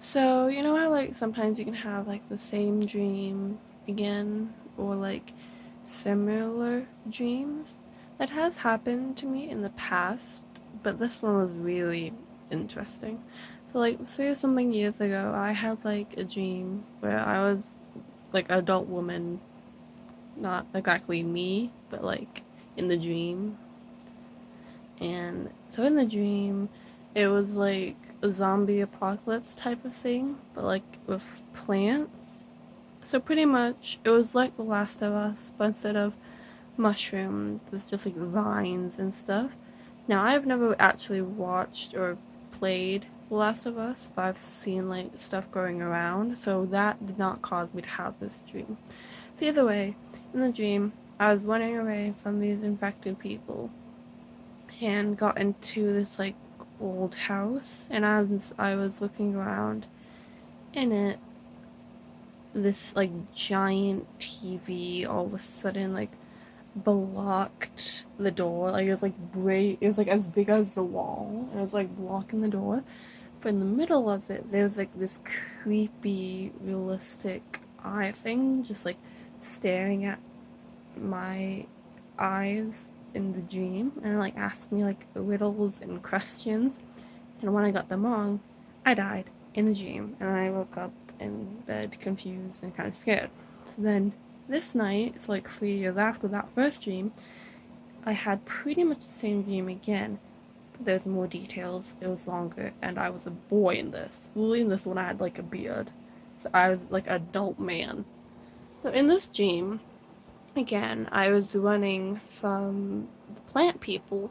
So, you know how like sometimes you can have like the same dream again or like similar dreams? That has happened to me in the past, but this one was really interesting. So like 3 or something years ago, I had like a dream where I was like an adult woman, not exactly me, but like in the dream. And so in the dream, it was like a zombie apocalypse type of thing, but like with plants. So pretty much, it was like The Last of Us, but instead of mushrooms, it's just like vines and stuff. Now, I've never actually watched or played The Last of Us, but I've seen like stuff going around, so that did not cause me to have this dream. So either way, in the dream, I was running away from these infected people and got into this like old house, and as I was looking around in it, this like giant TV all of a sudden like blocked the door. Like it was like it was like as big as the wall, and it was like blocking the door. But in the middle of it, there was like this creepy, realistic eye thing, just like staring at my eyes in the dream, and like asked me like riddles and questions. And when I got them wrong, I died in the dream, and then I woke up in bed confused and kind of scared. So then this night, it's like 3 years after that first dream, I had pretty much the same dream again. But there's more details, it was longer, and I was a boy in this. Well, in this one, I had like a beard. So I was like an adult man. So in this dream, again, I was running from the plant people,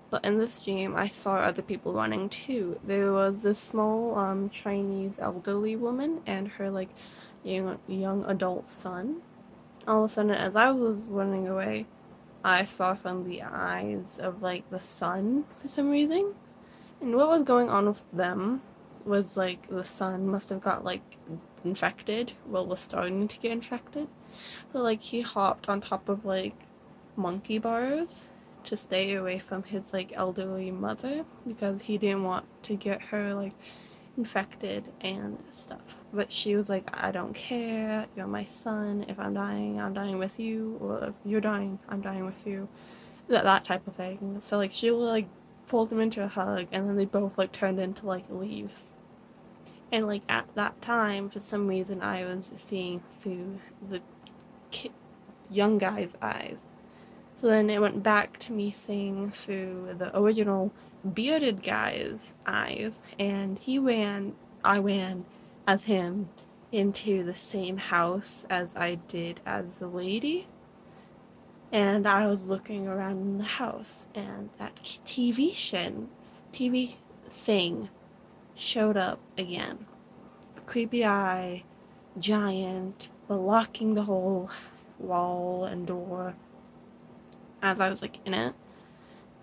but in this dream, I saw other people running too. There was this small Chinese elderly woman and her like young adult son. All of a sudden, as I was running away, I saw from the eyes of like the son for some reason. And what was going on with them was like the son must have got like infected, well, was starting to get infected. So like he hopped on top of like monkey bars to stay away from his like elderly mother because he didn't want to get her like infected and stuff. But she was like, I don't care, you're my son. If I'm dying with you, or if you're dying, I'm dying with you. That type of thing. So like she like pulled him into a hug, and then they both like turned into like leaves. And like at that time, for some reason, I was seeing through the ki- young guy's eyes. So then it went back to me seeing through the original bearded guy's eyes, and I ran as him into the same house as I did as the lady. And I was looking around in the house, and that TV thing showed up again. The creepy eye, giant, blocking the whole wall and door as I was like in it.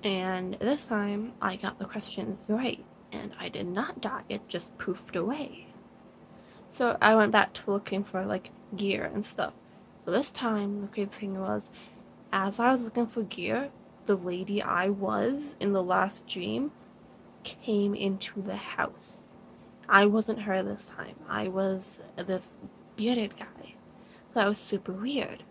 And this time I got the questions right, and I did not die, it just poofed away. So I went back to looking for like gear and stuff. But this time the creepy thing was, as I was looking for gear, the lady I was in the last dream came into the house. I wasn't her this time. I was this bearded guy. That was super weird.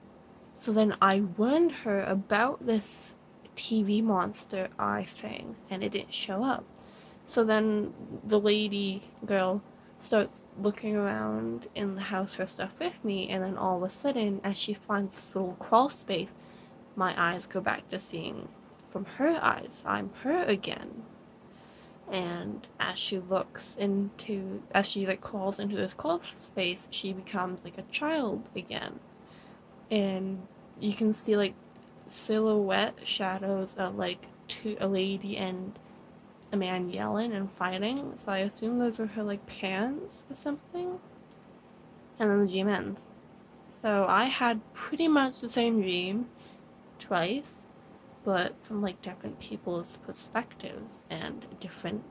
So then I warned her about this TV monster eye thing, and it didn't show up. So then the lady girl starts looking around in the house for stuff with me, and then all of a sudden, as she finds this little crawl space, my eyes go back to seeing from her eyes. I'm her again. And as she like crawls into this crawl space, she becomes like a child again. And you can see like silhouette shadows of like a lady and a man yelling and fighting. So I assume those were her like parents or something. And then the dream ends. So I had pretty much the same dream twice, but from like different people's perspectives and different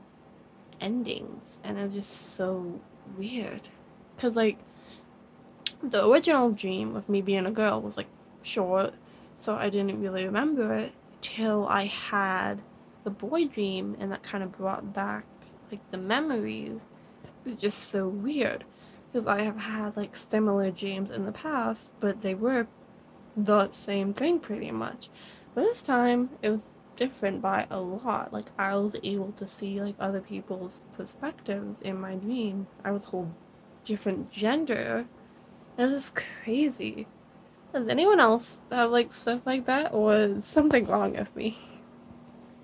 endings. And it was just so weird. Cause like the original dream of me being a girl was like short, so I didn't really remember it till I had the boy dream, and that kind of brought back like the memories. It's just so weird because I have had like similar dreams in the past, but they were the same thing pretty much. But this time it was different by a lot. Like I was able to see like other people's perspectives in my dream. I was whole different gender. And it was crazy. Does anyone else have like stuff like that, or is something wrong with me?